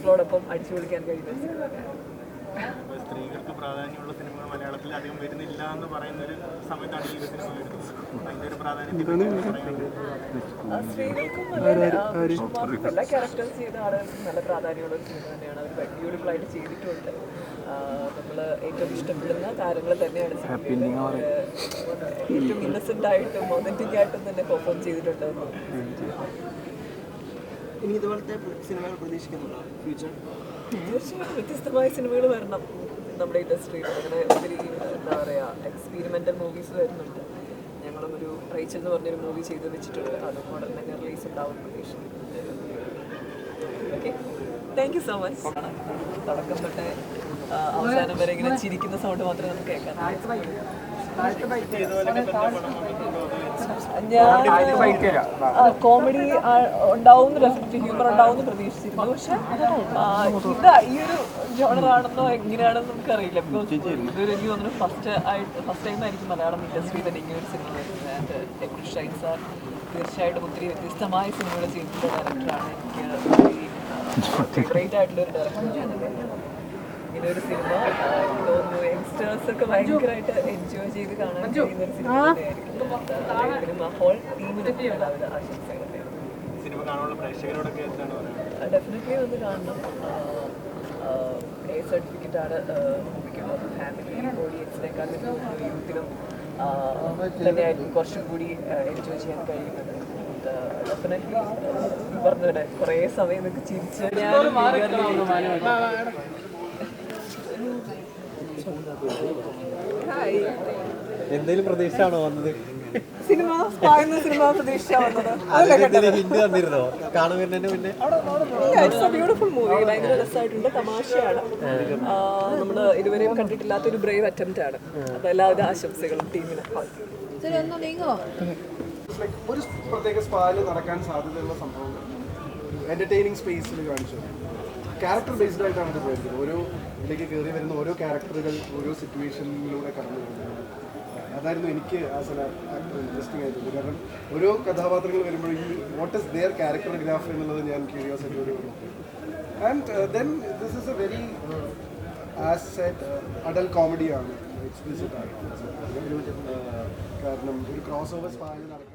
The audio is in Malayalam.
മക്കളോടൊപ്പം അടിച്ചു പൊളിക്കാൻ കഴിയുന്ന ഒരു സിനിമ തന്നെയാണ്. സ്ത്രീകൾക്ക് പ്രാധാന്യമുള്ള സിനിമകൾ മലയാളത്തിൽ അധികം വരുന്നില്ല എന്ന് പറയുന്ന ഒരു സമയത്താണ് ഈ സിനിമ വരുന്നത്. അതിൻ്റെ ഒരു പ്രാധാന്യത്തെ സ്ത്രീകൾക്കും പുരുഷന്മാർക്കും എല്ലാ ക്യാരക്ടേഴ്സ് ചെയ്ത ആളുകൾക്കും നല്ല പ്രാധാന്യമുള്ള ഒരു സിനിമ തന്നെയാണ്. അവർ ബ്യൂട്ടിഫുൾ ആയിട്ട് ചെയ്തിട്ടുണ്ട്. നമ്മൾ ഏറ്റവും ഇഷ്ടപ്പെടുന്ന താരങ്ങൾ തന്നെയാണ് ഏറ്റവും ഇന്നസെന്റ് ആയിട്ടും ഒതന്റിക് ആയിട്ടും തന്നെ പെർഫോം ചെയ്തിട്ടുണ്ട്. ഇനി ഇതുപോലത്തെ സിനിമകൾ പ്രതീക്ഷിക്കുന്നുണ്ടോ ഫ്യൂച്ചർ? തീർച്ചയായിട്ടും വ്യത്യസ്തമായ സിനിമകൾ വരണം നമ്മുടെ ഇൻഡസ്ട്രിയിൽ. അങ്ങനെ ഒത്തിരി എന്താ പറയുക എക്സ്പീരിമെൻ്റൽ മൂവീസ് വരുന്നുണ്ട്. ഞങ്ങളും ഒരു റേച്ചൽ എന്ന് പറഞ്ഞൊരു മൂവി ചെയ്ത് വെച്ചിട്ടുണ്ട്. അതും ഉടൻ തന്നെ റിലീസ് ഉണ്ടാവും പ്രതീക്ഷിക്കുന്നു. Okay, thank you so much. തുടക്കം തൊട്ടേ അവസാനം വരെ ഇങ്ങനെ ചിരിക്കുന്ന സൗണ്ട് മാത്രമേ നമുക്ക് കേൾക്കാൻ. ഞാൻ കോമഡി ഉണ്ടാവും, ഹ്യൂമർ ഉണ്ടാവും എന്ന് പ്രതീക്ഷിച്ചിരുന്നു. പക്ഷെ ഇത് ഈ ഒരു ജോണറാണെന്നോ എങ്ങനെയാണെന്ന് നമുക്കറിയില്ല. ബിക്കോസ് ഇതൊരു എനിക്ക് തോന്നുന്നു ഫസ്റ്റ് ടൈം ആയിരിക്കും മലയാളം ഇൻഡസ്ട്രിയിൽ തന്നെ ഇങ്ങനെ ഒരു സിനിമ വരുന്നത്. ആൻഡ് ടെക്കുറി ഷൈൻ സാർ തീർച്ചയായിട്ടും ഒത്തിരി വ്യത്യസ്തമായ സിനിമകൾ ചെയ്തിട്ടുള്ള ഡയറക്ടറാണ്. എനിക്ക് ഫേവറേറ്റ് ആയിട്ടുള്ള ഒരു ഡയറക്ടറാണ്. ഇങ്ങനെ ഒരു സിനിമ എനിക്ക് തോന്നുന്നു യങ്സ്റ്റേഴ്സ് ഒക്കെ ഭയങ്കരമായിട്ട് എൻജോയ് ചെയ്ത് കാണാൻ കഴിയുന്ന ഒരു സിനിമ തന്നെയായിരിക്കും. ഹോൾ ടീമിന് എല്ലാവരും ആശംസകൾ. ഡെഫിനറ്റ്ലി ഒന്ന് കാണണം. എ സർട്ടിഫിക്കറ്റ് ആണ് മൂവിക്കുള്ളത്. ഫാമിലി ഓഡിയൻസിനേക്കാളും യൂത്തിനും തന്നെയായിരിക്കും കുറച്ചും കൂടി എൻജോയ് ചെയ്യാൻ കഴിയുന്നത്. ഡെഫിനറ്റ്ലി പറഞ്ഞ കുറേ സമയം നിങ്ങൾക്ക് ചിരിച്ച് എന്തെങ്കിലും പ്രതീക്ഷയാണോ വന്നത്? സിനിമ പ്രതീക്ഷിച്ചാ വന്നത്? ഹിന്ദി തന്നിരുന്നോ കാണാൻ വരുന്നതിന് മുന്നേ? It's A beautiful movie. ഭയങ്കര രസമായിട്ടുണ്ട്, തമാശയാണ്. നമ്മൾ ഇതുവരെയും കണ്ടിട്ടില്ലാത്ത ഒരു ബ്രേവ് അറ്റംപ്റ്റ് ആണ്. അപ്പോൾ എല്ലാവിധ ആശംസകളും ടീമിന്. ഒരു പ്രത്യേക സ്പായിൽ നടക്കാൻ സാധ്യതയുള്ള സംഭവം എന്റർടൈനിങ് സ്പേസിൽ കാണിച്ചു. ക്യാരക്ടർ ബേസ്ഡ് ആയിട്ടാണ് ഇത് പോയിരിക്കുന്നത്. ഓരോ ഇതിലേക്ക് കയറി വരുന്ന ഓരോ ക്യാരക്ടറുകൾ ഓരോ സിറ്റുവേഷനിലൂടെ കടന്നു പോകുന്നത്. അതായിരുന്നു എനിക്ക് ആസ് എൻ ആക്ടർ ഇൻട്രസ്റ്റിംഗ് ആയിട്ടുള്ളത്. കാരണം ഓരോ കഥാപാത്രങ്ങൾ വരുമ്പോൾ ഈ what is their character graph എന്നുള്ളത് ഞാൻ ക്യൂരിയോസിറ്റി ഒരു and then this is a very as set adult കോമഡിയാണ്, എക്സ്പ്ലിസിറ്റ് ആയിട്ട്. കാരണം ഒരു ക്രോസ് ഓവർ സ്പായിൽ നടക്കാൻ